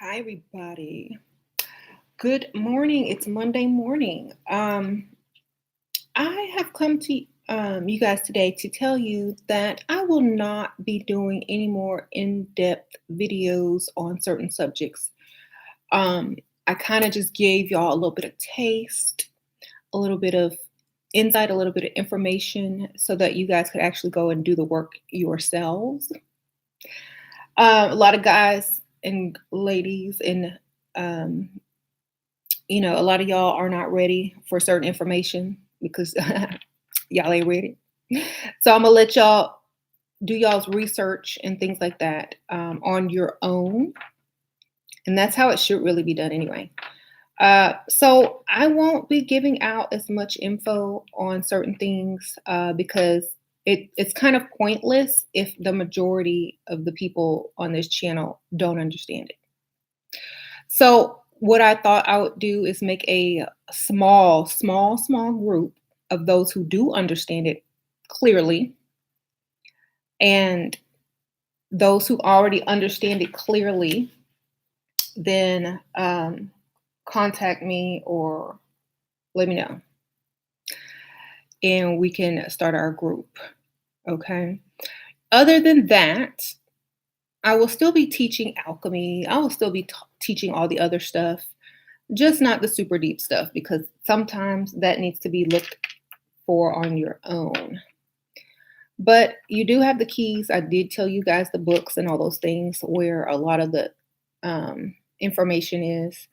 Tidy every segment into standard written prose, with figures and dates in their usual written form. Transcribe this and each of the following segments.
Hi, everybody. Good morning. It's Monday morning. I have come to you guys today to tell you that I will not be doing any more in-depth videos on certain subjects. Um, I kind of just gave y'all a little bit of taste, a little bit of insight, a little bit of information so that you guys could actually go and do the work yourselves. A lot of guys and ladies and um, a lot of y'all are not ready for certain information because y'all ain't ready. So I'm gonna let y'all do y'all's research and things like that on your own, and that's how it should really be done anyway. So I won't be giving out as much info on certain things because it's kind of pointless if the majority of the people on this channel don't understand it. So what I thought I would do is make a small group of those who do understand it clearly, and those who already understand it clearly, then contact me or let me know, and we can start our group. Okay. Other than that, I will still be teaching alchemy. I will still be teaching all the other stuff, just not the super deep stuff because sometimes that needs to be looked for on your own. But you do have the keys. I did tell you guys the books and all those things where a lot of the information is.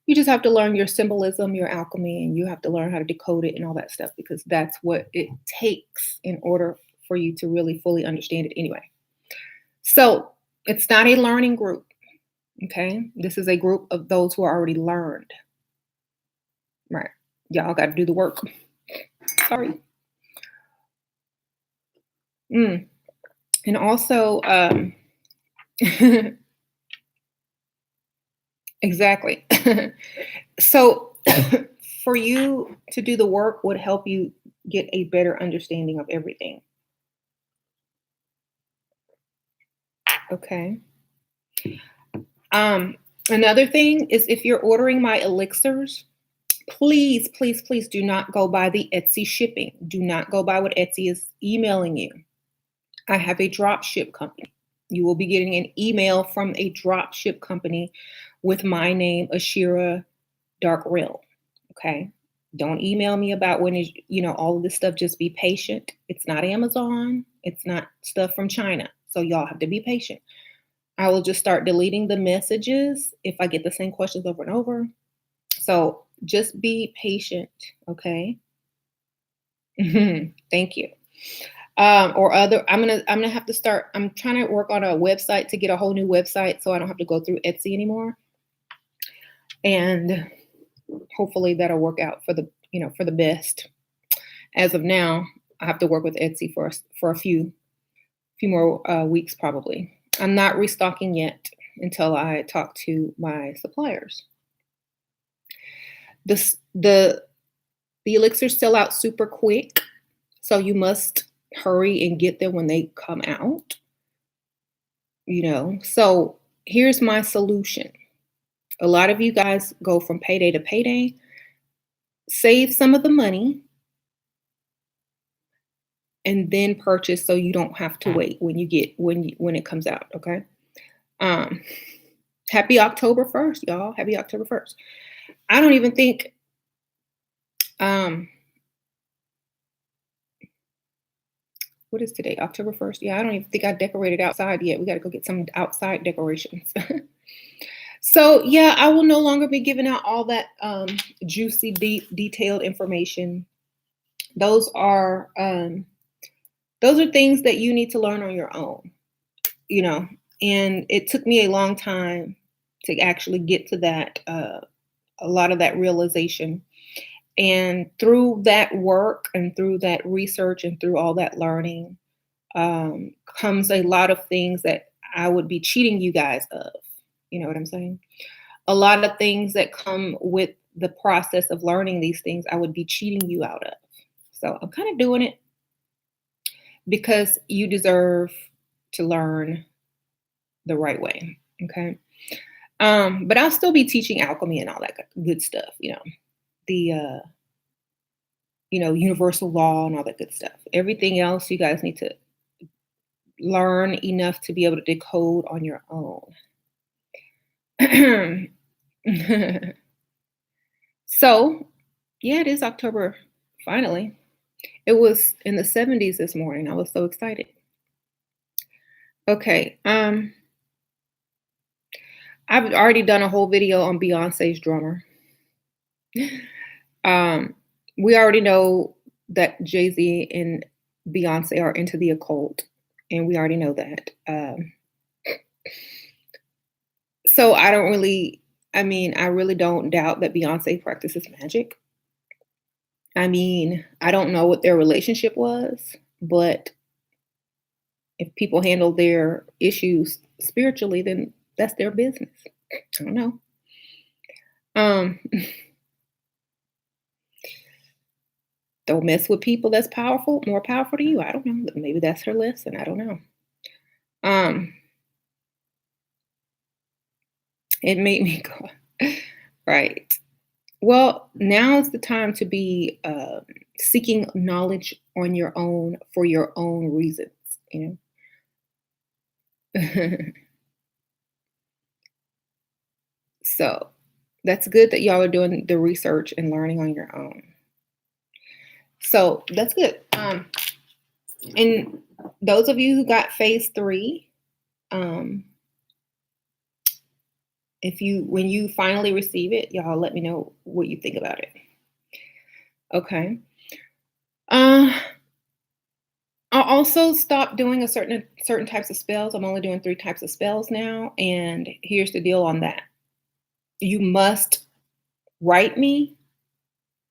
You just have to learn your symbolism, your alchemy, and you have to learn how to decode it and all that stuff because that's what it takes in order for you to really fully understand it anyway. So it's not a learning group. Okay. This is a group of those who are already learned. Right. Y'all got to do the work. Sorry. And also, exactly. So, for you to do the work would help you get a better understanding of everything. Okay. Another thing is if you're ordering my elixirs, please do not go by the Etsy shipping. Do not go by what Etsy is emailing you. I have a drop ship company. You will be getting an email from a drop ship company with my name, Ashira Dark Realm. Okay. Don't email me about when is, all of this stuff. Just be patient. It's not Amazon. It's not stuff from China. So y'all have to be patient. I will just start deleting the messages if I get the same questions over and over. So just be patient. Okay. Thank you. I'm gonna have to start. I'm trying to work on a website to get a whole new website so I don't have to go through Etsy anymore. And hopefully that'll work out for the best. As of now, I have to work with Etsy for a few more weeks probably. I'm not restocking yet until I talk to my suppliers. The elixirs sell out super quick, so you must hurry and get them when they come out. So here's my solution. A lot of you guys go from payday to payday. Save some of the money and then purchase so you don't have to wait when it comes out. Okay. Happy October 1st, y'all. Happy October 1st. I don't even think what is today? October 1st. Yeah, I don't even think I decorated outside yet. We got to go get some outside decorations. So yeah, I will no longer be giving out all that juicy, detailed information. Those are things that you need to learn on your own, and it took me a long time to actually get to that, a lot of that realization. And through that work and through that research and through all that learning comes a lot of things that I would be cheating you guys of. You know what I'm saying? A lot of things that come with the process of learning these things, I would be cheating you out of. So I'm kind of doing it because you deserve to learn the right way. Okay. But I'll still be teaching alchemy and all that good stuff, the universal law and all that good stuff. Everything else you guys need to learn enough to be able to decode on your own. So, yeah, it is October finally. It was in the 70s this morning. I was so excited. Okay. I've already done a whole video on Beyonce's drummer. Um, we already know that Jay-Z and Beyonce are into the occult, and we already know that. So I really don't doubt that Beyonce practices magic. I don't know what their relationship was, but if people handle their issues spiritually, then that's their business. I don't know. Um, don't mess with people that's more powerful to you. I don't know. Maybe that's her lesson. I don't know. Um, it made me go right. Well, now is the time to be seeking knowledge on your own for your own reasons. You know. So that's good that y'all are doing the research and learning on your own. So that's good. And those of you who got phase 3, um, when you finally receive it, y'all let me know what you think about it. Okay. I'll also stop doing certain types of spells. I'm only doing 3 types of spells now, and here's the deal on that. You must write me,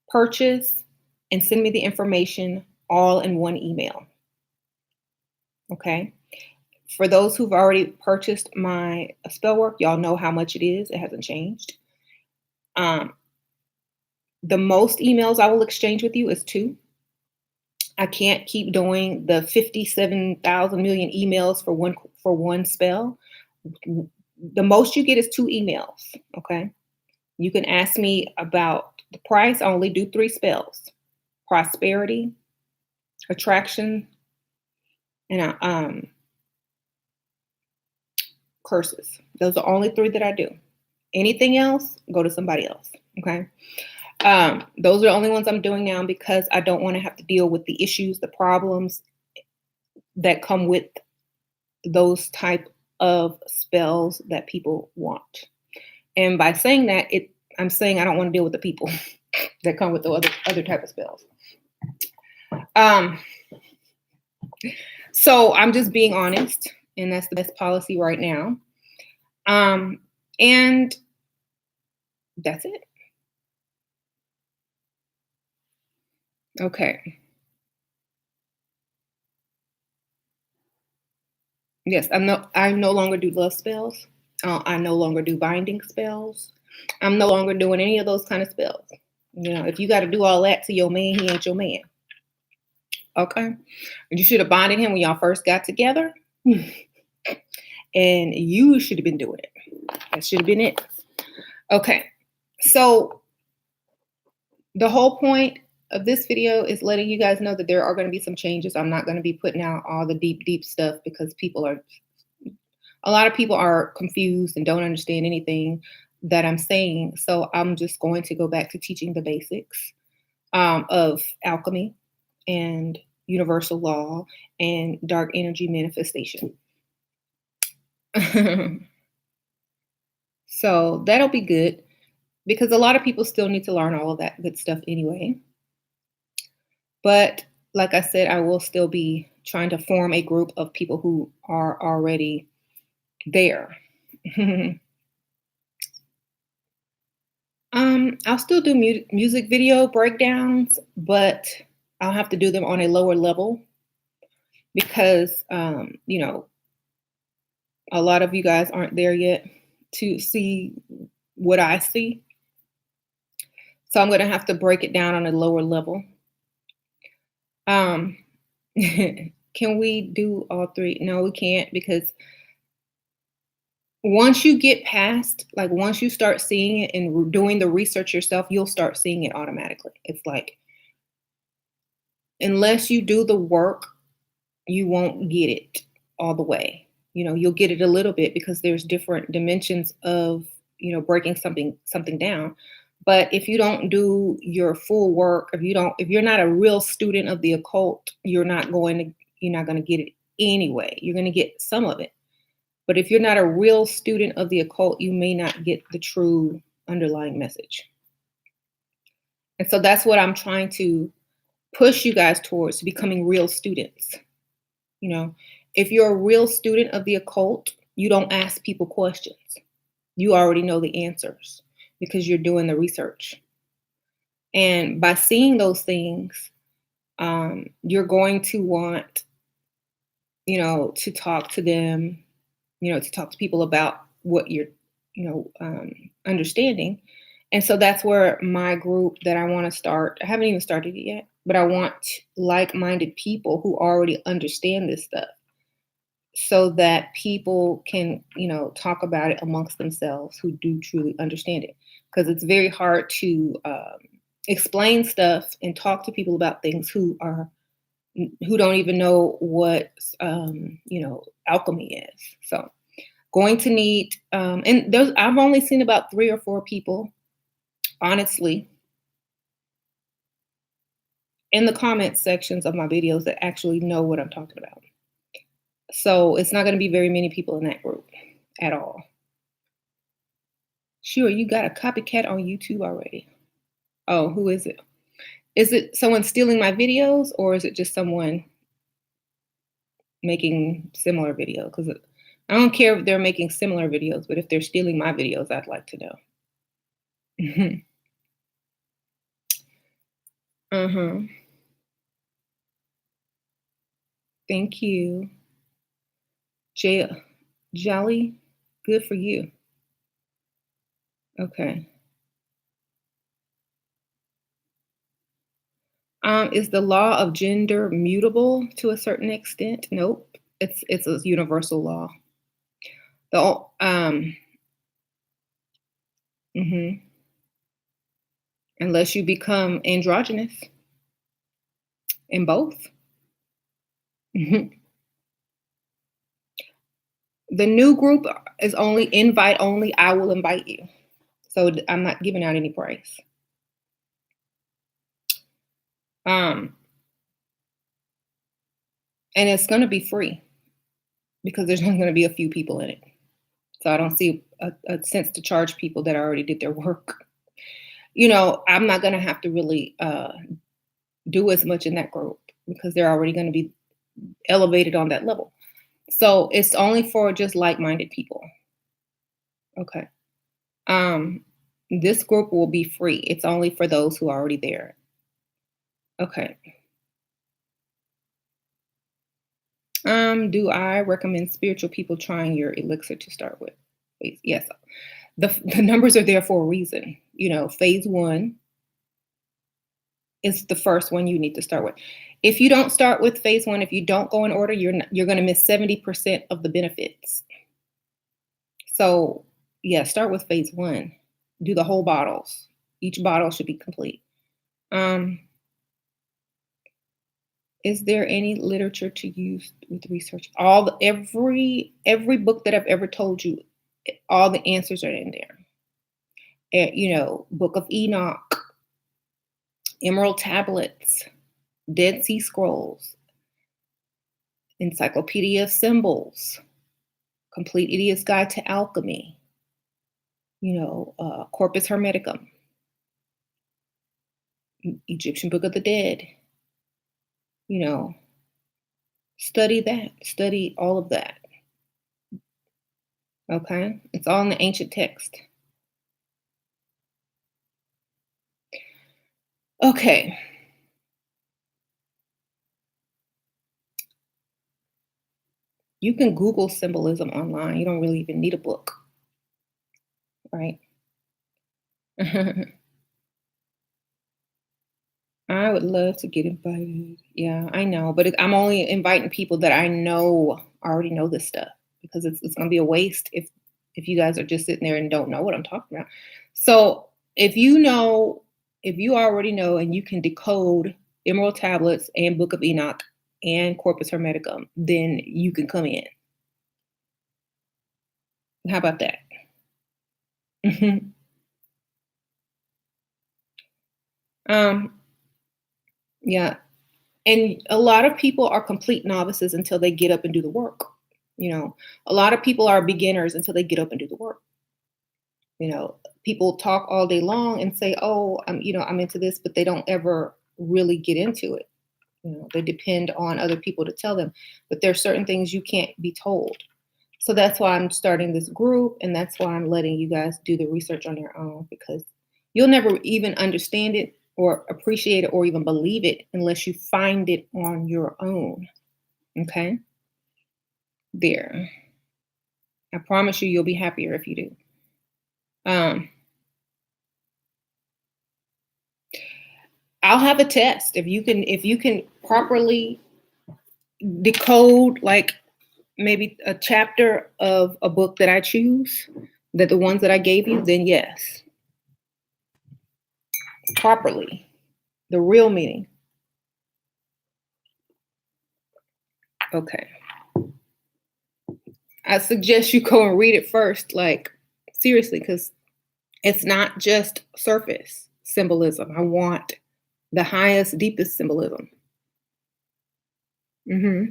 purchase, and send me the information all in one email. Okay? For those who've already purchased my spell work, y'all know how much it is. It hasn't changed. The most emails I will exchange with you is 2. I can't keep doing the 57,000 million emails for one spell. The most you get is 2 emails, okay? You can ask me about the price. I only do 3 spells: prosperity, attraction, and curses. Those are only 3 that I do. Anything else, go to somebody else, okay? Those are the only ones I'm doing now because I don't want to have to deal with the issues, the problems that come with those type of spells that people want. And by saying that, I'm saying I don't want to deal with the people that come with the other type of spells. So I'm just being honest, and that's the best policy right now. And that's it. Okay. Yes, I no longer do love spells. I no longer do binding spells. I'm no longer doing any of those kind of spells. If you got to do all that to your man, he ain't your man. Okay. You should have bonded him when y'all first got together. And you should have been doing it. That should have been it. Okay. So the whole point of this video is letting you guys know that there are going to be some changes. I'm not going to be putting out all the deep stuff because a lot of people are confused and don't understand anything that I'm saying. So I'm just going to go back to teaching the basics of alchemy and universal law and dark energy manifestation. So that'll be good because a lot of people still need to learn all of that good stuff anyway. But like I said, I will still be trying to form a group of people who are already there. I'll still do music video breakdowns, but I'll have to do them on a lower level because, a lot of you guys aren't there yet to see what I see. So I'm going to have to break it down on a lower level. Can we do all 3? No, we can't because Once you get past, like, once you start seeing it and doing the research yourself, you'll start seeing it automatically. It's like, unless you do the work, you won't get it all the way. You'll get it a little bit because there's different dimensions of, breaking something down. But if you don't do your full work, if you're not a real student of the occult, you're not going to get it anyway. You're going to get some of it. But if you're not a real student of the occult, you may not get the true underlying message. And so that's what I'm trying to push you guys towards, becoming real students. You know, if you're a real student of the occult, you don't ask people questions. You already know the answers because you're doing the research. And by seeing those things, you're going to want, to talk to them, to talk to people about what you're, understanding. And so that's where my group that I want to start, I haven't even started it yet, but I want like-minded people who already understand this stuff so that people can, talk about it amongst themselves who do truly understand it. Because it's very hard to explain stuff and talk to people about things who don't even know what alchemy is. So going to need and those I've only seen about 3 or 4 people, honestly, in the comment sections of my videos that actually know what I'm talking about. So it's not going to be very many people in that group at all. Sure, you got a copycat on YouTube already. Oh, who is it? Is it someone stealing my videos, or is it just someone making similar videos? Because I don't care if they're making similar videos, but if they're stealing my videos, I'd like to know. Uh-huh. Thank you. Jolly, good for you. Okay. Is the law of gender mutable to a certain extent? Nope. It's a universal law. The mhm. Unless you become androgynous in both. Mhm. The new group is only invite only. I will invite you. So I'm not giving out any price. Um, and it's going to be free because there's only going to be a few people in it. So I don't see a sense to charge people that already did their work. I'm not going to have to really do as much in that group because they're already going to be elevated on that level. So it's only for just like-minded people. Okay. This group will be free. It's only for those who are already there. Okay. Do I recommend spiritual people trying your elixir to start with? Yes. The numbers are there for a reason. Phase 1 is the first one you need to start with. If you don't start with phase 1, if you don't go in order, you're going to miss 70% of the benefits. So, yeah, start with phase 1. Do the whole bottles. Each bottle should be complete. Is there any literature to use with research? Every book that I've ever told you, all the answers are in there. Book of Enoch, Emerald Tablets, Dead Sea Scrolls, Encyclopedia of Symbols, Complete Idiot's Guide to Alchemy, Corpus Hermeticum, Egyptian Book of the Dead. Study that. Study all of that. Okay? It's all in the ancient text. Okay. You can Google symbolism online. You don't really even need a book, right? I would love to get invited. Yeah, I know, but I'm only inviting people that I know already know this stuff because it's going to be a waste if if you guys are just sitting there and don't know what I'm talking about. So if you know, if you already know and you can decode Emerald Tablets and Book of Enoch and Corpus Hermeticum, then you can come in. How about that? Mhm. Um, yeah. And a lot of people are complete novices until they get up and do the work. You know, a lot of people are beginners until they get up and do the work. You know, people talk all day long and say, "Oh, I'm into this," but they don't ever really get into it. You know, they depend on other people to tell them. But there are certain things you can't be told. So that's why I'm starting this group, and that's why I'm letting you guys do the research on your own, because you'll never even understand it or appreciate it or even believe it unless you find it on your own. Okay? There. I promise you'll be happier if you do. Um, I'll have a test. If you can properly decode like maybe a chapter of a book that I choose, that the ones that I gave you, then yes, properly, the real meaning. Okay. I suggest you go and read it first, like seriously, because it's not just surface symbolism. I want the highest, deepest symbolism. Hmm.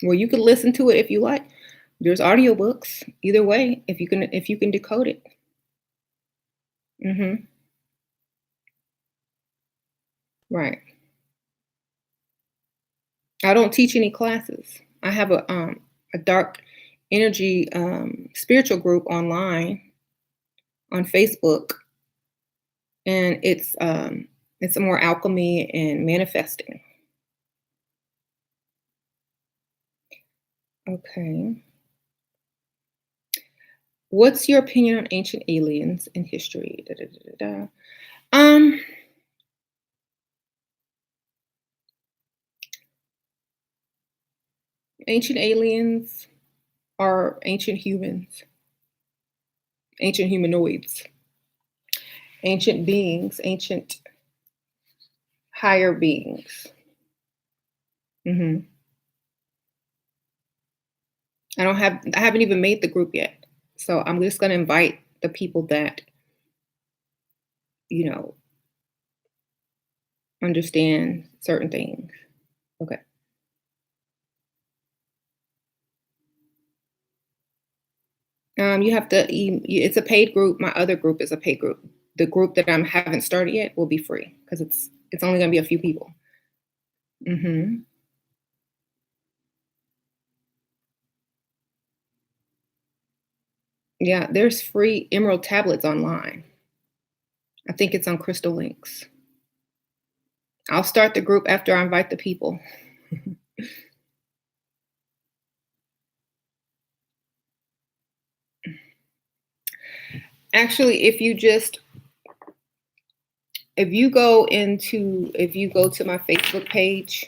Well, you can listen to it if you like. There's audiobooks. Either way, if you can decode it. Hmm. Right. I don't teach any classes. I have a dark energy spiritual group online on Facebook, and it's more alchemy and manifesting. Okay. What's your opinion on ancient aliens in history? Da, da, da, da, da. Um, Ancient aliens are ancient humans, ancient humanoids, ancient beings, ancient higher beings. Hmm. I haven't even made the group yet. So I'm just going to invite the people that, you know, understand certain things. Okay. You have to, it's a paid group. My other group is a paid group. The group that I haven't started yet will be free because it's only going to be a few people. Hmm. Yeah, there's free Emerald tablets online. I think it's on Crystal Links. I'll start the group after I invite the people. Actually, if you go to my Facebook page,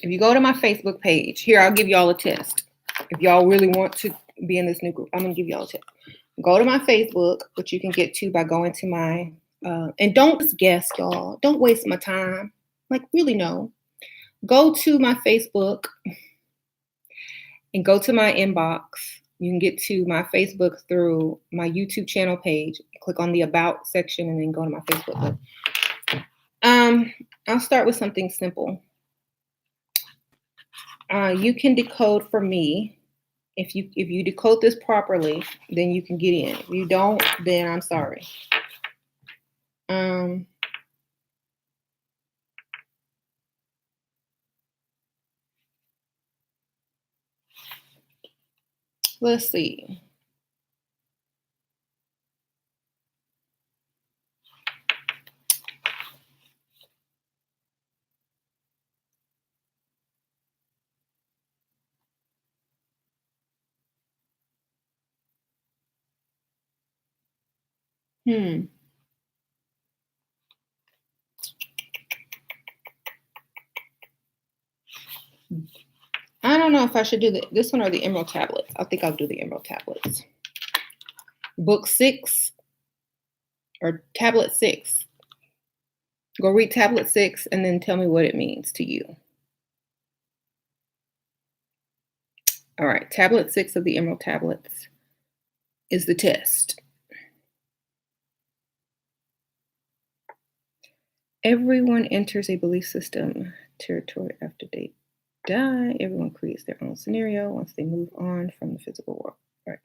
if you go to my Facebook page, here I'll give y'all a test. If y'all really want to be in this new group, I'm gonna give y'all a test. Go to my Facebook, which you can get to by going to my and don't just guess, y'all. Don't waste my time. Like really no. Go to my Facebook and go to my inbox. You can get to my Facebook through my YouTube channel page. Click on the About section and then go to my Facebook. Um, I'll start with something simple. You can decode for me. If you decode this properly, then you can get in. If you don't, then I'm sorry. Um, let's see. Hmm. I don't know if I should do this one or the emerald tablets. I think I'll do the emerald tablets. Book 6 or tablet 6. Go read tablet 6 and then tell me what it means to you. All right, tablet 6 of the emerald tablets is the test. Everyone enters a belief system territory after they die. Everyone creates their own scenario once they move on from the physical world. Right.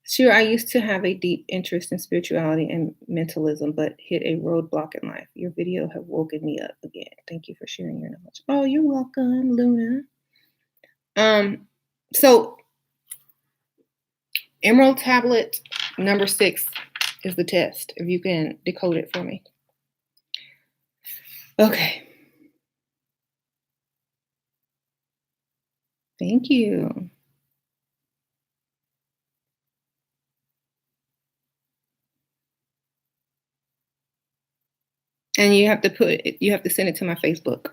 Sure, I used to have a deep interest in spirituality and mentalism, but hit a roadblock in life. Your video have woken me up again. Thank you for sharing your knowledge. Oh, you're welcome, Luna. So emerald tablet number 6 is the test. If you can decode it for me. Okay. Thank you. And you have to send it to my Facebook.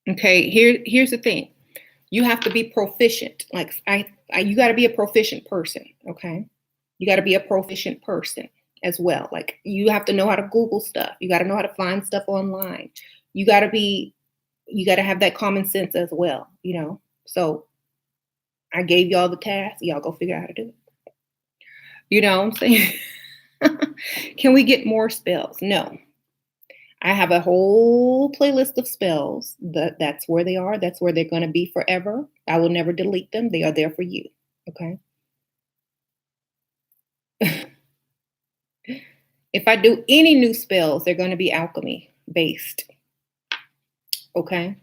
Okay, here's the thing. You have to be proficient. Like you got to be a proficient person, okay? You got to be a proficient person as well. Like you have to know how to Google stuff. You got to know how to find stuff online. You got to have that common sense as well, you know? So I gave y'all the task. Y'all go figure out how to do it. You know what I'm saying? Can we get more spells? No. I have a whole playlist of spells. That's where they are. That's where they're going to be forever. I will never delete them. They are there for you. Okay. If I do any new spells, they're going to be alchemy based. Okay.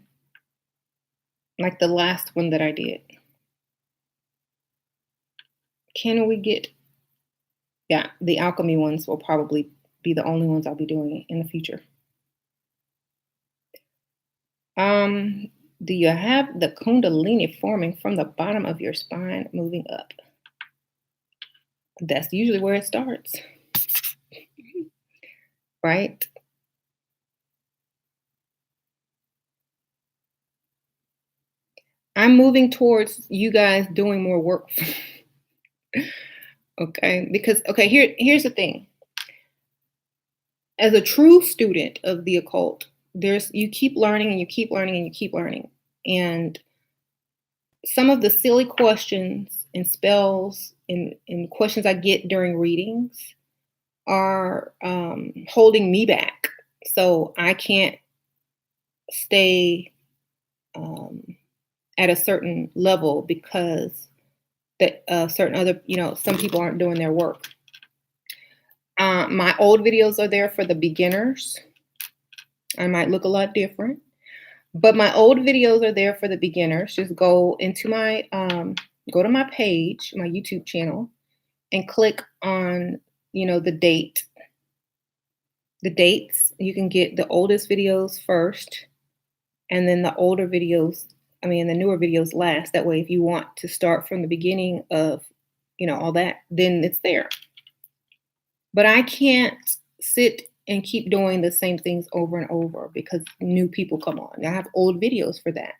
Like the last one that I did. Can we get, yeah, the alchemy ones will probably be the only ones I'll be doing in the future. Do you have the Kundalini forming from the bottom of your spine moving up? That's usually where it starts. Right? I'm moving towards you guys doing more work. Okay? Because, okay, here's the thing. As a true student of the occult, you keep learning and you keep learning and you keep learning. And some of the silly questions and spells and questions I get during readings are holding me back. So I can't stay at a certain level because that certain other, some people aren't doing their work. My old videos are there for the beginners. I might look a lot different, but my old videos are there for the beginners. Just go into my, go to my page, my YouTube channel, and click on, the dates. You can get the oldest videos first, and then the older videos, the newer videos last. That way, if you want to start from the beginning of, all that, then it's there. But I can't sit and keep doing the same things over and over because new people come on. I have old videos for that.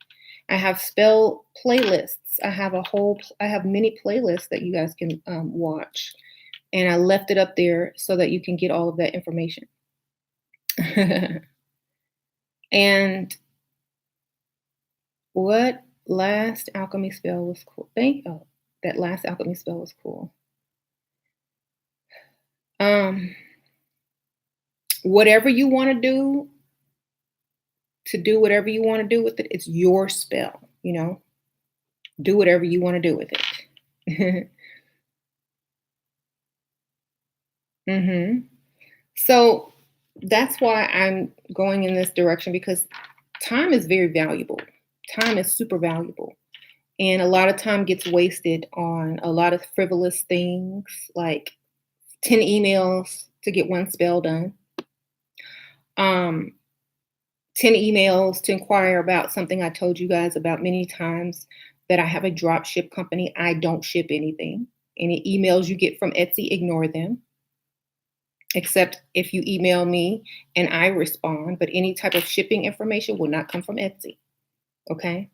I have spell playlists. I have many playlists that you guys can watch. And I left it up there so that you can get all of that information. And what last alchemy spell was cool? That last alchemy spell was cool. Whatever you want to do whatever you want to do with it, it's your spell, do whatever you want to do with it. So that's why I'm going in this direction, because time is very valuable. Time is super valuable. And a lot of time gets wasted on a lot of frivolous things, like 10 emails to get one spell done. 10 emails to inquire about something I told you guys about many times, that I have a drop ship company. I don't ship anything. Any emails you get from Etsy, ignore them. except if you email me and I respond. But any type of shipping information will not come from Etsy. Okay.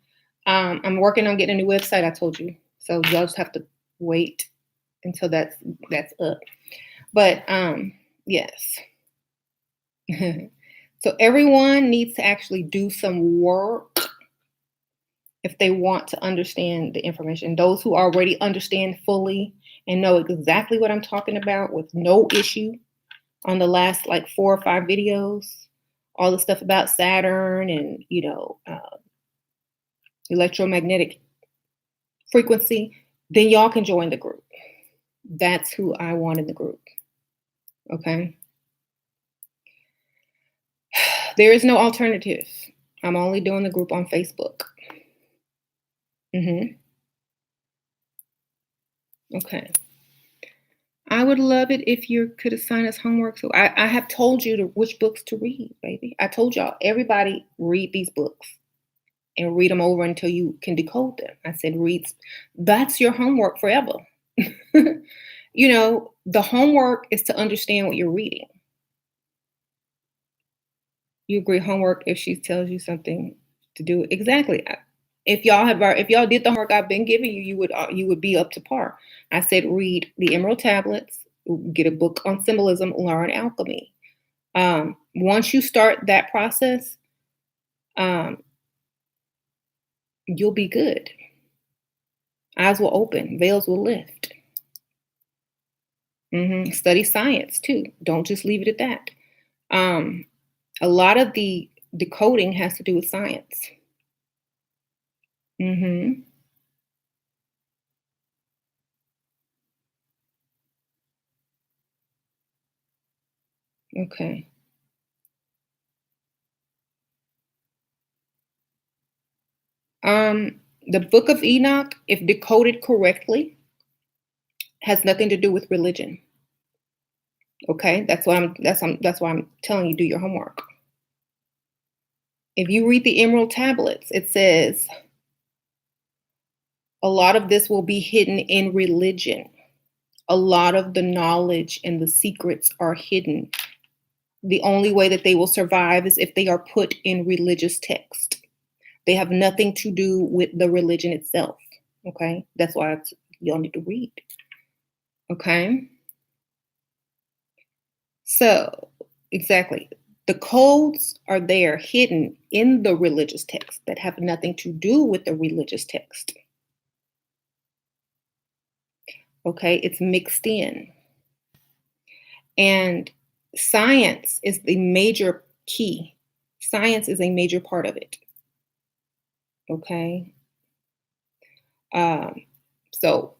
I'm working on getting a new website. I told you, so y'all just have to wait until that's up. But yes. So everyone needs to actually do some work if they want to understand the information. Those who already understand fully and know exactly what I'm talking about with no issue on the last like 4 or 5 videos, all the stuff about Saturn and, electromagnetic frequency, then y'all can join the group. That's who I want in the group. Okay. There is no alternative. I'm only doing the group on Facebook. Okay. I would love it if you could assign us homework. So I have told you which books to read, baby. I told y'all, everybody read these books and read them over until you can decode them. I said, that's your homework forever. The homework is to understand what you're reading. You agree, homework if she tells you something to do. Exactly. If y'all did the homework I've been giving you, you would be up to par. I said read the Emerald Tablets, get a book on symbolism, learn alchemy. Once you start that process, you'll be good. Eyes will open, veils will lift. Study science too. Don't just leave it at that. A lot of the decoding has to do with science. Okay. The Book of Enoch, if decoded correctly, has nothing to do with religion. Okay, that's why I'm telling you, do your homework. If you read the Emerald Tablets, it says a lot of this will be hidden in religion. A lot of the knowledge and the secrets are hidden. The only way that they will survive is if they are put in religious text. They have nothing to do with the religion itself. Okay, that's why y'all need to read. Okay. So, exactly. The codes are there hidden in the religious text that have nothing to do with the religious text. Okay, it's mixed in. And science is the major key. Science is a major part of it. Okay. So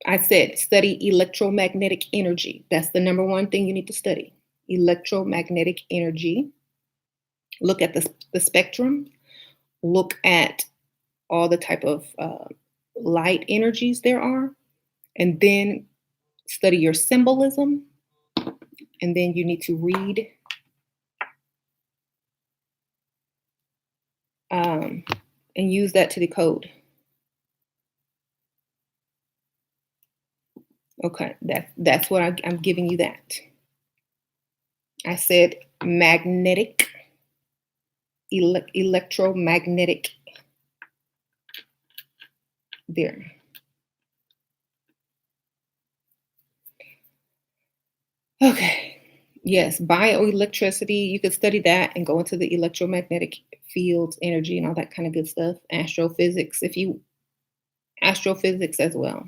I said study electromagnetic energy. That's the number one thing you need to study. Electromagnetic energy. Look at the spectrum. Look at all the type of light energies there are, and then study your symbolism. And then you need to read and use that to decode. Okay, that's what I'm giving you that. I said magnetic, electromagnetic. There. Okay. Yes, bioelectricity. You could study that and go into the electromagnetic fields, energy, and all that kind of good stuff. Astrophysics, astrophysics as well.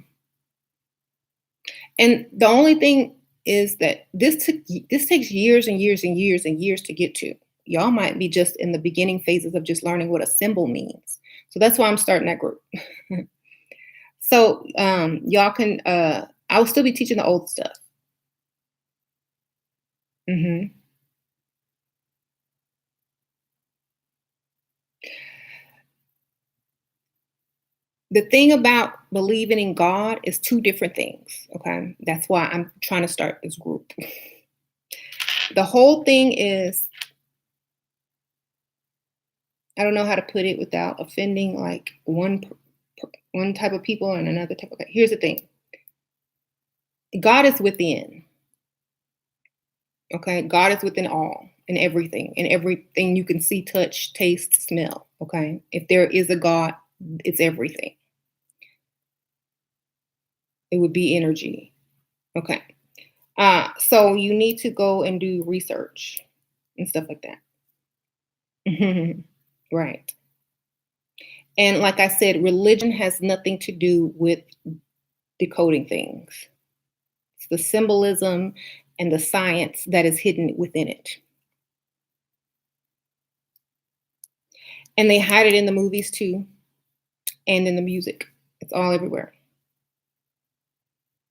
And the only thing is that this takes years and years and years and years to get to. Y'all might be just in the beginning phases of just learning what a symbol means. So that's why I'm starting that group. So y'all can, I'll still be teaching the old stuff. The thing about believing in God is two different things. Okay. That's why I'm trying to start this group. The whole thing is, I don't know how to put it without offending like one type of people and another type of. Here's the thing. God is within. Okay. God is within all and everything you can see, touch, taste, smell. Okay. If there is a God, it's everything. It would be energy. Okay. So you need to go and do research and stuff like that. Right. And like I said, religion has nothing to do with decoding things. It's the symbolism and the science that is hidden within it. And they hide it in the movies too, and in the music. It's all everywhere.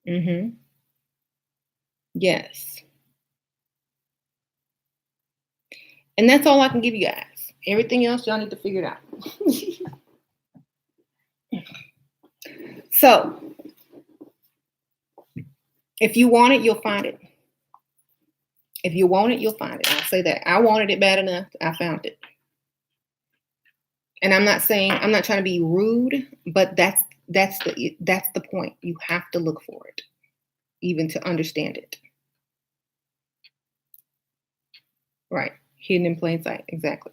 Hmm. Yes. And that's all I can give you guys. Everything else, y'all need to figure it out. So, if you want it, you'll find it. If you want it, you'll find it. I'll say that. I wanted it bad enough. I found it. And I'm not trying to be rude, but that's the point. You have to look for it, even to understand it. Right. Hidden in plain sight. Exactly.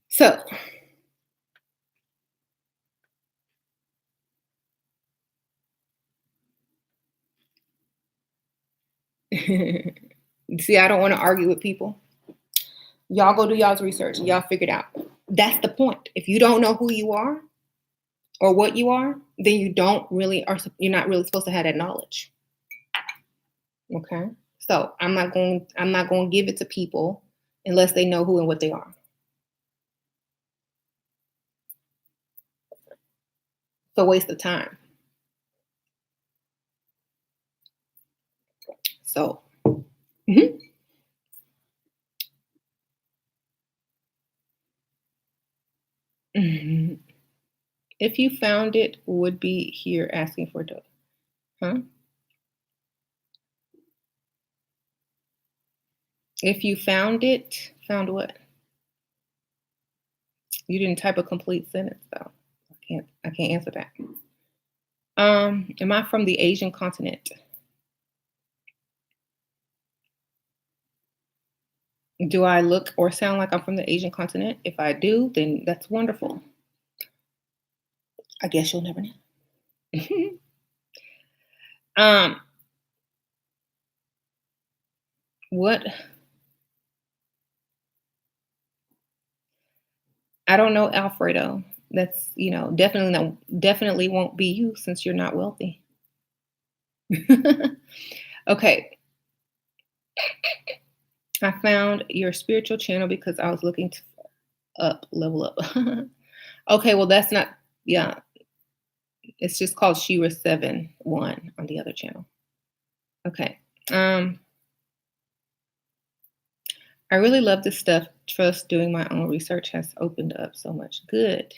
So, see, I don't want to argue with people. Y'all go do y'all's research. Y'all figure it out. That's the point. If you don't know who you are or what you are, then you're not really supposed to have that knowledge. Okay? So, I'm not going to give it to people unless they know who and what they are. It's a waste of time. So, mhm. Mhm. If you found it, would be here asking for dough. Huh? If you found what? You didn't type a complete sentence though. I can't answer that. Am I from the Asian continent? Do I look or sound like I'm from the Asian continent? If I do, then that's wonderful. I guess you'll never know. um, what? I don't know, Alfredo. That's definitely won't be you since you're not wealthy. Okay, I found your spiritual channel because I was looking to level up. Okay, well that's not. Yeah, it's just called Shira 7-1 on the other channel. Okay. Um, I really love this stuff. Trust doing my own research has opened up so much. Good.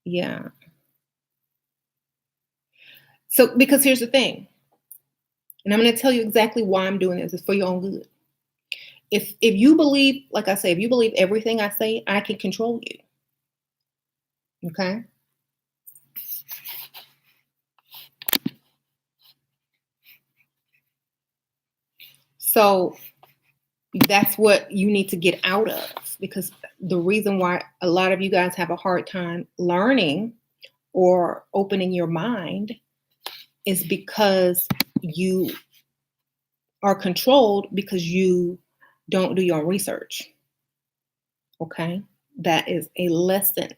Yeah. So because here's the thing, and I'm going to tell you exactly why I'm doing this. It's for your own good. If you believe, like I say, if you believe everything I say, I can control you. Okay. So that's what you need to get out of, because the reason why a lot of you guys have a hard time learning or opening your mind is because you are controlled because you don't do your research. Okay. That is a lesson.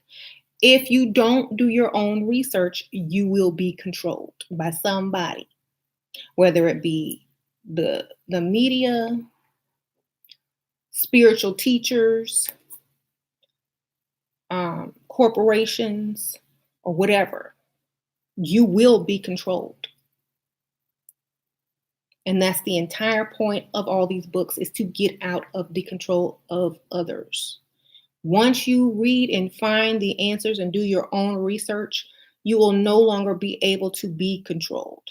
If you don't do your own research, you will be controlled by somebody, whether it be the media, spiritual teachers, corporations, or whatever. You will be controlled. And that's the entire point of all these books, is to get out of the control of others. Once you read and find the answers and do your own research, you will no longer be able to be controlled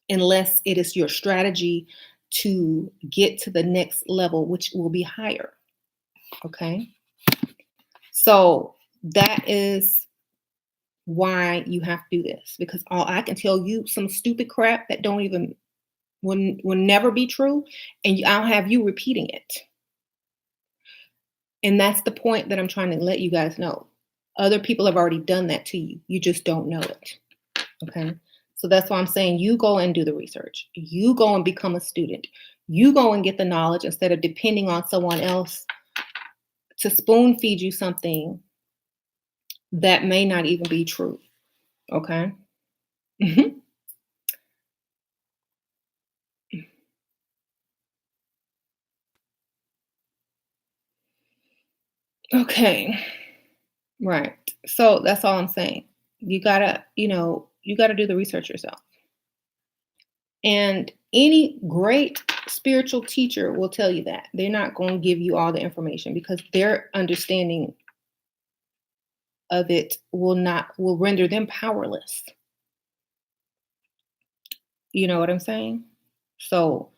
unless it is your strategy to get to the next level, which will be higher. Okay. So that is why you have to do this, because all I can tell you some stupid crap that don't even will never be true, and I'll have you repeating it. And that's the point that I'm trying to let you guys know. Other people have already done that to you. You just don't know it. Okay. So that's why I'm saying you go and do the research. You go and become a student. You go and get the knowledge instead of depending on someone else to spoon feed you something that may not even be true. Okay. Mhm. Okay. Right. So that's all I'm saying. You gotta do the research yourself. And any great spiritual teacher will tell you that. They're not going to give you all the information because their understanding of it will render them powerless. You know what I'm saying? So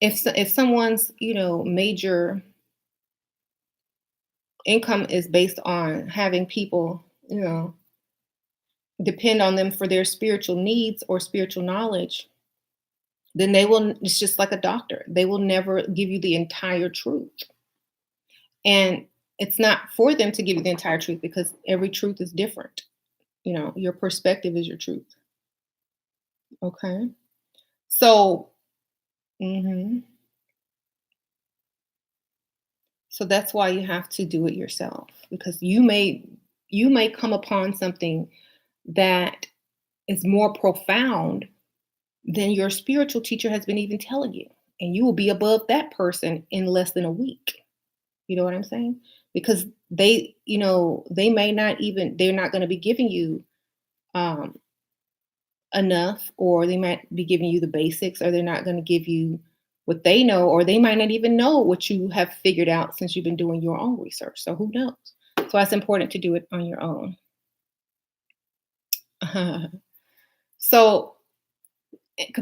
if someone's, major income is based on having people, depend on them for their spiritual needs or spiritual knowledge, then it's just like a doctor. They will never give you the entire truth. And it's not for them to give you the entire truth because every truth is different. Your perspective is your truth. Okay. So, mhm. So that's why you have to do it yourself because you may come upon something that is more profound than your spiritual teacher has been even telling you. And you will be above that person in less than a week. You know what I'm saying? Because they may not even they're not going to be giving you um enough, or they might be giving you the basics, or they're not going to give you what they know, or they might not even know what you have figured out since you've been doing your own research. So who knows? So it's important to do it on your own. So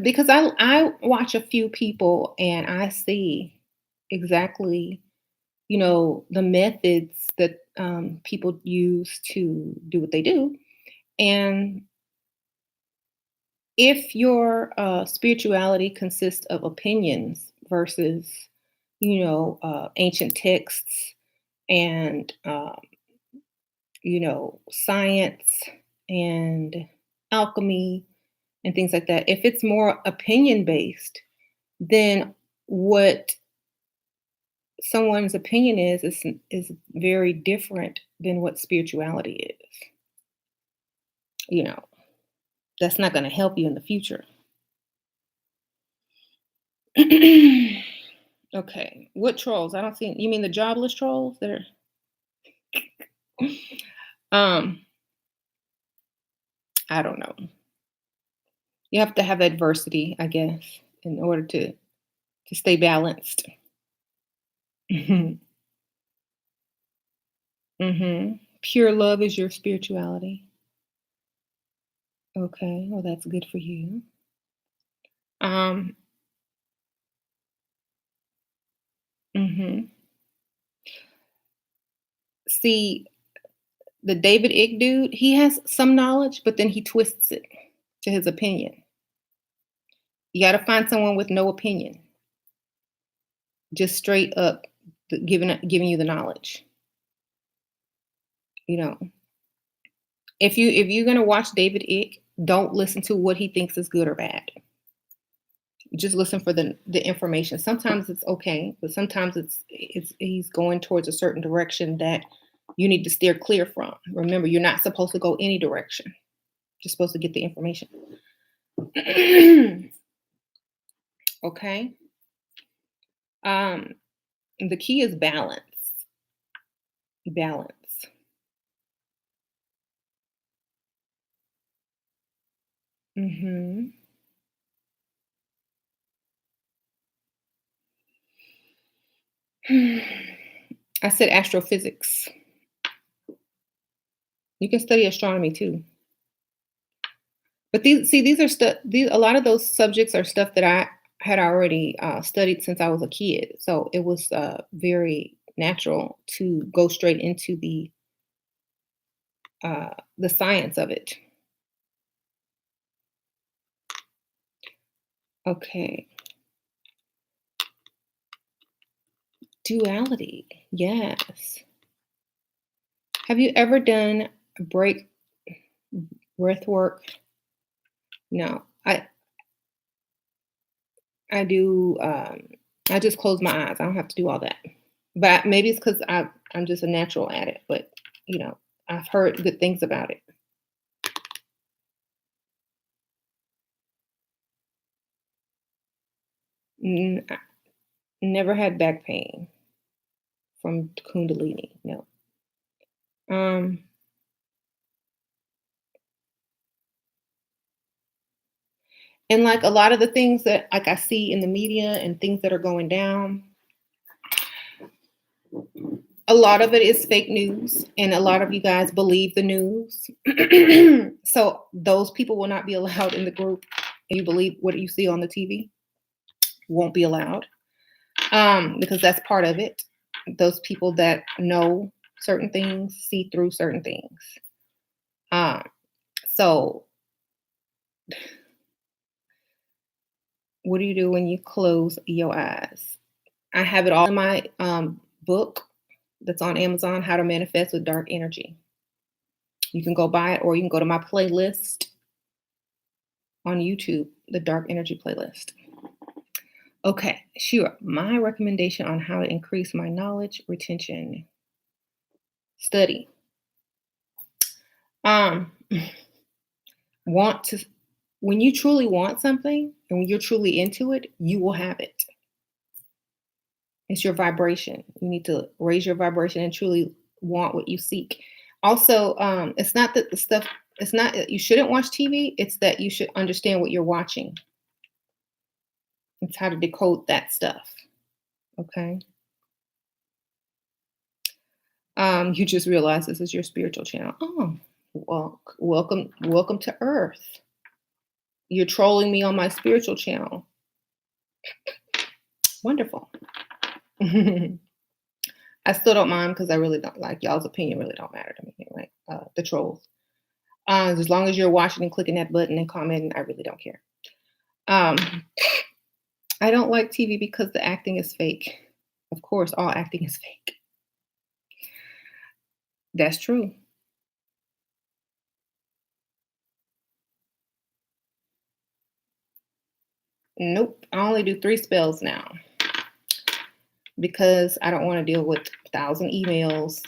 because I watch a few people and I see exactly the methods that people use to do what they do. And if your spirituality consists of opinions versus, ancient texts and, science and alchemy and things like that, if it's more opinion based, then what someone's opinion is very different than what spirituality is. You know, that's not going to help you in the future. Okay. What trolls? I don't see. You mean the jobless trolls that are um I don't know. You have to have adversity, I guess, in order to stay balanced. Mhm. Mhm. Pure love is your spirituality. Okay. Well, that's good for you. Um mhm. See, the David Icke dude, he has some knowledge, but then he twists it to his opinion. You got to find someone with no opinion, just straight up giving you the knowledge. You know, if you're gonna watch David Icke, don't listen to what he thinks is good or bad. Just listen for the information. Sometimes it's okay, but sometimes it's he's going towards a certain direction that you need to steer clear from. Remember, you're not supposed to go any direction. You're supposed to get the information. Okay. Um, the key is balance. Balance. Hmm. I said astrophysics. You can study astronomy too. But these are stuff. These a lot of those subjects are stuff that I had already studied since I was a kid. So it was very natural to go straight into the science of it. Okay. Duality. Yes. Have you ever done break breath work? No. I do I just close my eyes. I don't have to do all that. But maybe it's because I'm just a natural at it. But you know, I've heard good things about it. I never had back pain from Kundalini. No. Um, and like a lot of the things that like I see in the media and things that are going down, a lot of it is fake news, and a lot of you guys believe the news. So those people will not be allowed in the group. And you believe what you see on the TV won't be allowed, because that's part of it. Those people that know certain things see through certain things. Um, so what do you do when you close your eyes? I have it all in my book that's on Amazon, How to Manifest with Dark Energy. You can go buy it, or you can go to my playlist on YouTube, the Dark Energy playlist. Okay, sure. My recommendation on how to increase my knowledge retention: study. Um, want to, when you truly want something and when you're truly into it, you will have it. It's your vibration. You need to raise your vibration and truly want what you seek. Also, it's not that the stuff, it's not that you shouldn't watch TV, it's that you should understand what you're watching. It's how to decode that stuff. Okay. You just realize this is your spiritual channel. Oh, well, welcome to Earth. You're trolling me on my spiritual channel. Wonderful. I still don't mind because I really don't like y'all's opinion. Really don't matter to me anyway. The trolls. As long as you're watching and clicking that button and commenting, I really don't care. Um, I don't like TV because the acting is fake. Of course, all acting is fake. That's true. Nope. I only do 3 spells now because I don't want to deal with 1,000 emails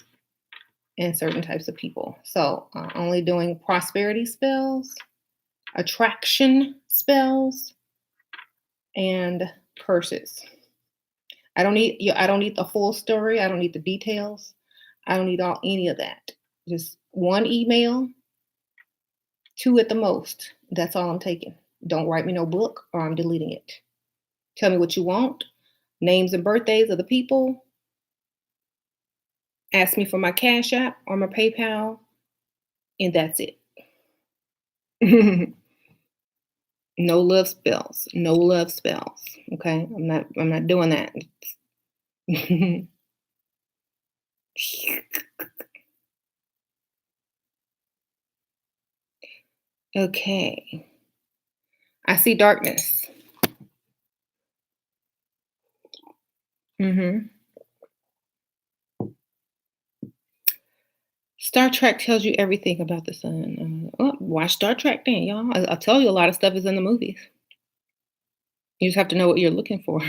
and certain types of people. So only doing prosperity spells, attraction spells, and curses. I don't need the full story. I don't need the details. I don't need any of that. Just one email, two at the most. That's all I'm taking. Don't write me no book or I'm deleting it. Tell me what you want, names and birthdays of the people. Ask me for my Cash App or my PayPal, and that's it. No love spells. No love spells. Okay? I'm not doing that. Okay. I see darkness. Hmm. Star Trek tells you everything about the sun. Watch Star Trek then, y'all. I'll tell you a lot of stuff is in the movies. You just have to know what you're looking for.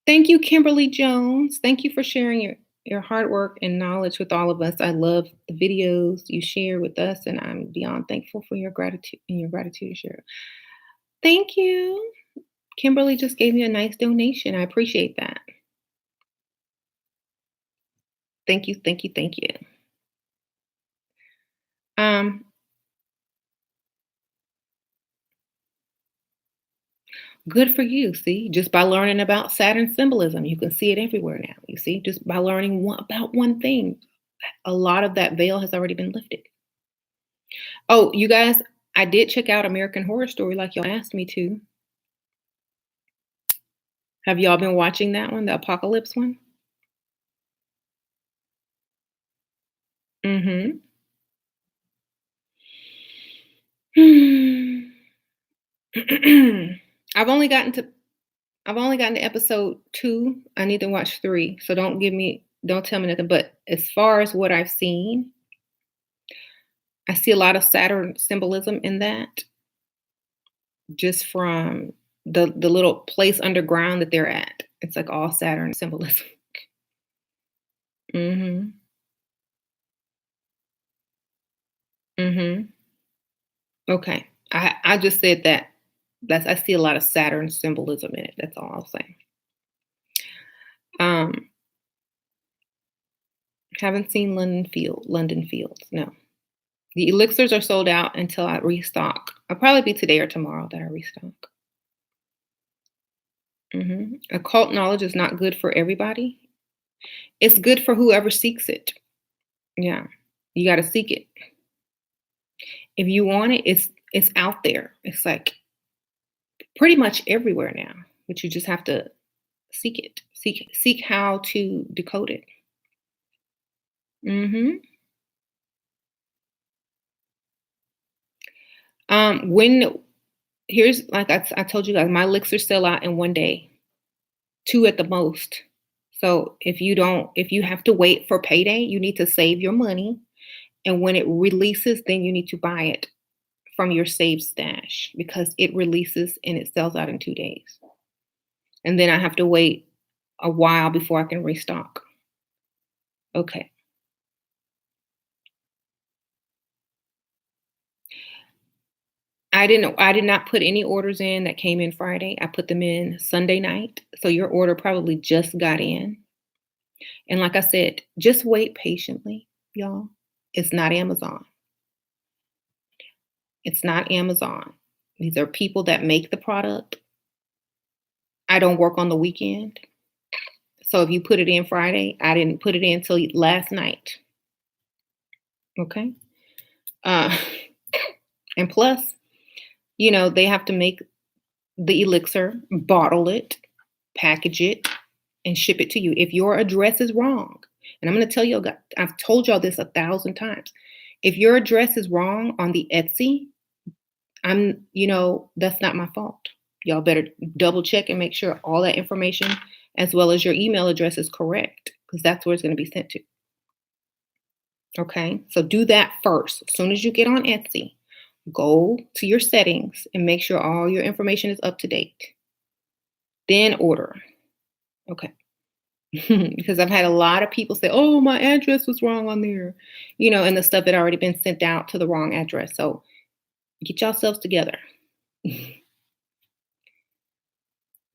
Thank you, Kimberly Jones. Thank you for sharing your hard work and knowledge with all of us. I love the videos you share with us, and I'm beyond thankful for your gratitude and your gratitude to share. Thank you. Kimberly just gave me a nice donation. I appreciate that. Thank you, thank you, thank you. Um, Good for you. See, just by learning about Saturn symbolism, you can see it everywhere now. You see, just by learning about one thing, a lot of that veil has already been lifted. Oh, you guys, I did check out American Horror Story like y'all asked me to. Have y'all been watching that one, the apocalypse one? Mm-hmm. I've only gotten to I've only gotten to episode 2. I need to watch 3, so don't tell me nothing, but as far as what I've seen, I see a lot of Saturn symbolism in that, just from the little place underground that they're at. It's like all Saturn symbolism. Mhm. Mhm. Okay. I just said that. I see a lot of Saturn symbolism in it. That's all I'll say. Um, haven't seen London Fields. No. The elixirs are sold out until I restock. I'll probably be today or tomorrow that I restock. Occult knowledge is not good for everybody. It's good for whoever seeks it. Yeah. You got to seek it. If you want it, it's out there. It's like pretty much everywhere now, but you just have to seek it. Seek how to decode it. Mhm. When here's like I told you guys, my elixirs sell out in 1 day, 2 at the most. So if you have to wait for payday, you need to save your money. And when it releases, then you need to buy it from your saved stash because it releases and it sells out in 2 days. And then I have to wait a while before I can restock. Okay. I did not put any orders in that came in Friday. I put them in Sunday night. So your order probably just got in. And like I said, just wait patiently, y'all. It's not Amazon. It's not Amazon. These are people that make the product. I don't work on the weekend. So if you put it in Friday, I didn't put it in until last night. Okay. Uh, and plus, they have to make the elixir, bottle it, package it, and ship it to you. If your address is wrong, and I'm going to tell you, I've told y'all this 1,000 times. If your address is wrong on the Etsy, that's not my fault. Y'all better double check and make sure all that information, as well as your email address, is correct, because that's where it's going to be sent to. Okay, so do that first. As soon as you get on Etsy, go to your settings and make sure all your information is up to date. Then order. Okay. Because I've had a lot of people say, oh, my address was wrong on there, and the stuff had already been sent out to the wrong address. So get yourselves together.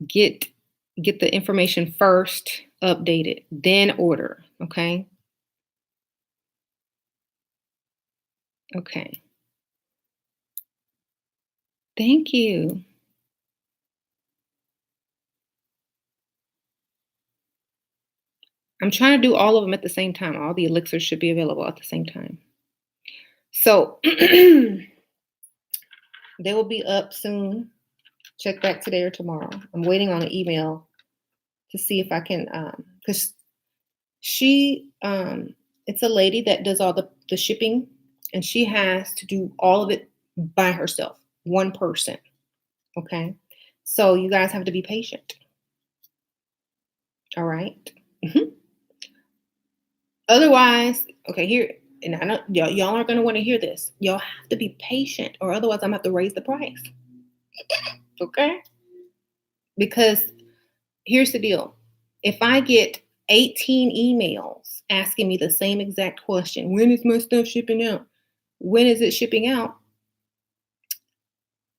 Get the information first, updated, then order. Okay. Okay. Thank you. I'm trying to do all of them at the same time. All the elixirs should be available at the same time. So they will be up soon. Check back today or tomorrow. I'm waiting on an email to see if I can, because it's a lady that does all the shipping, and she has to do all of it by herself, one person. Okay. So you guys have to be patient. All right. Otherwise, okay, here, and I know y'all aren't going to want to hear this. Y'all have to be patient, or otherwise I'm going to have to raise the price. Okay. Because here's the deal. If I get 18 emails asking me the same exact question, when is my stuff shipping out? When is it shipping out?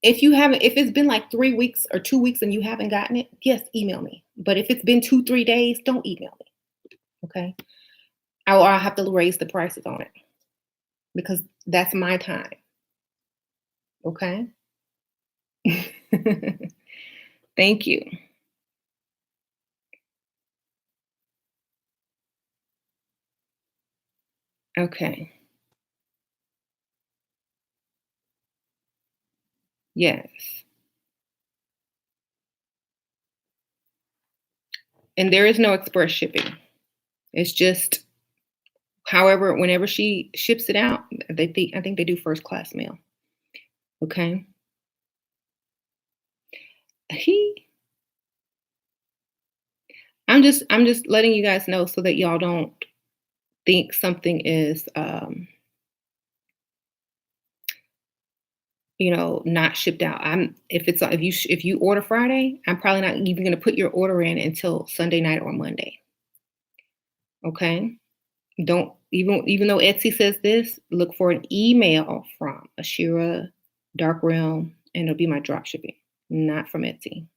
If it's been like 3 weeks or 2 weeks and you haven't gotten it, yes, email me. But if it's been 2-3 days, don't email me. Okay. I'll have to raise the prices on it because that's my time. Okay. Thank you. Okay. Yes. And there is no express shipping. It's just however, whenever she ships it out, I think they do first class mail. Okay. He I'm just letting you guys know so that y'all don't think something is not shipped out. If you order Friday, I'm probably not even going to put your order in until Sunday night or Monday. Okay? Don't even though Etsy says this, look for an email from Ashira Dark Realm and it'll be my drop shipping, not from Etsy.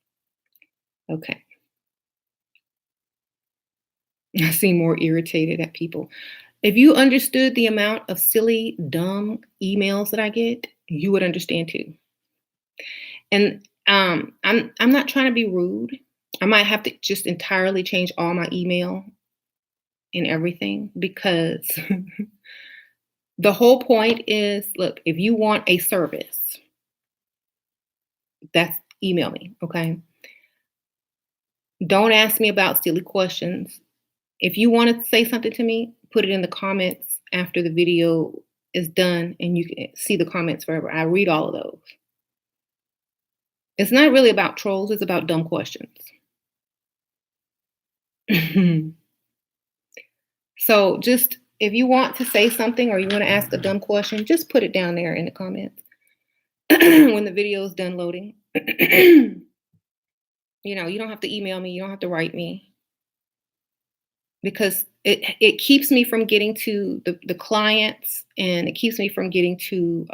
Okay. I seem more irritated at people. If you understood the amount of silly, dumb emails that I get, you would understand too. And I'm not trying to be rude. I might have to just entirely change all my email and everything because the whole point is, look, if you want a service, that's email me, okay? Don't ask me about silly questions. If you want to say something to me, put it in the comments after the video is done and you can see the comments forever. I read all of those. It's not really about trolls, it's about dumb questions. So just if you want to say something or you want to ask a dumb question, just put it down there in the comments when the video is done loading. You don't have to email me, you don't have to write me because it keeps me from getting to the clients and it keeps me from getting to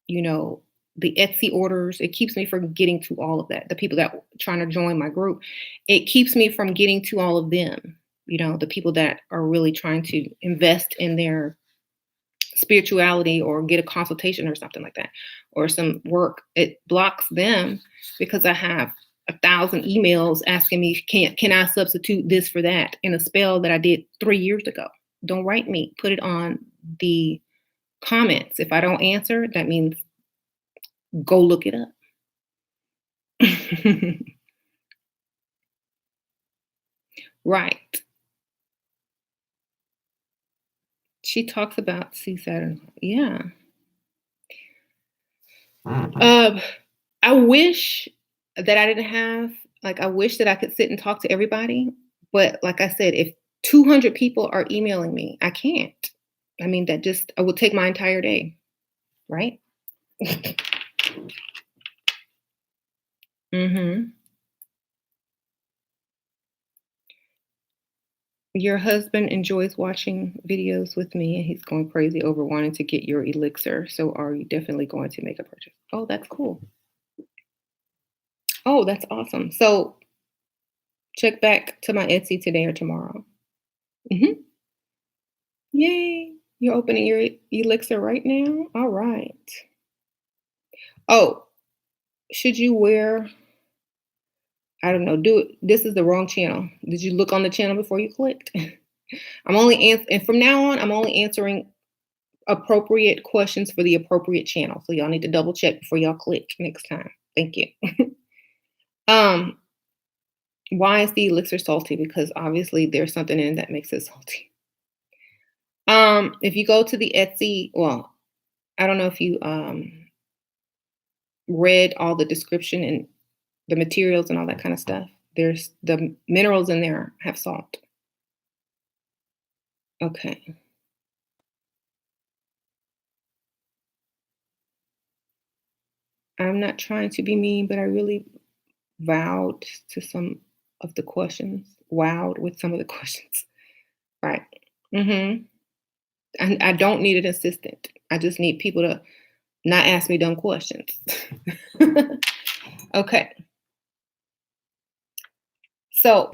the Etsy orders. It keeps me from getting to all of that. The people that are trying to join my group, it keeps me from getting to all of them. The people that are really trying to invest in their spirituality or get a consultation or something like that, or some work. It blocks them because I have 1,000 emails asking me, can I substitute this for that in a spell that I did 3 years ago? Don't write me. Put it on the comments. If I don't answer, that means go look it up. Right. She talks about C Saturn. Yeah. I wish that I didn't have, I wish that I could sit and talk to everybody. But like I said, if 200 people are emailing me, I can't. I mean, I would take my entire day. Right? Mm-hmm. Your husband enjoys watching videos with me and he's going crazy over wanting to get your elixir. So are you definitely going to make a purchase? Oh, that's cool. Oh, that's awesome. So check back to my Etsy today or tomorrow. Mm-hmm. Yay. You're opening your elixir right now? All right. Oh, should you wear, I don't know, this is the wrong channel. Did you look on the channel before you clicked? And from now on, I'm only answering appropriate questions for the appropriate channel. So y'all need to double check before y'all click next time. Thank you. Why is the elixir salty? Because obviously there's something in it that makes it salty. If you go to the Etsy, well, I don't know if you read all the description and the materials and all that kind of stuff. There's the minerals in there have salt. Okay. I'm not trying to be mean, but I really vowed to some of the questions. Wowed with some of the questions. Right. Mm-hmm. And I don't need an assistant. I just need people to not ask me dumb questions. Okay. So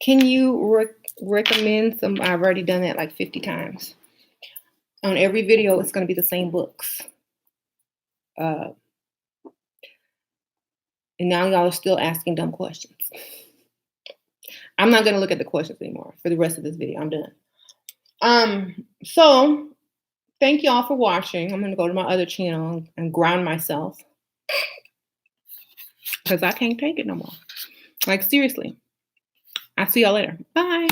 can you recommend some? I've already done that like 50 times. On every video, it's going to be the same books. And now y'all are still asking dumb questions. I'm not going to look at the questions anymore for the rest of this video. I'm done. So thank y'all for watching. I'm going to go to my other channel and ground myself because I can't take it no more. Like, seriously. I'll see y'all later. Bye.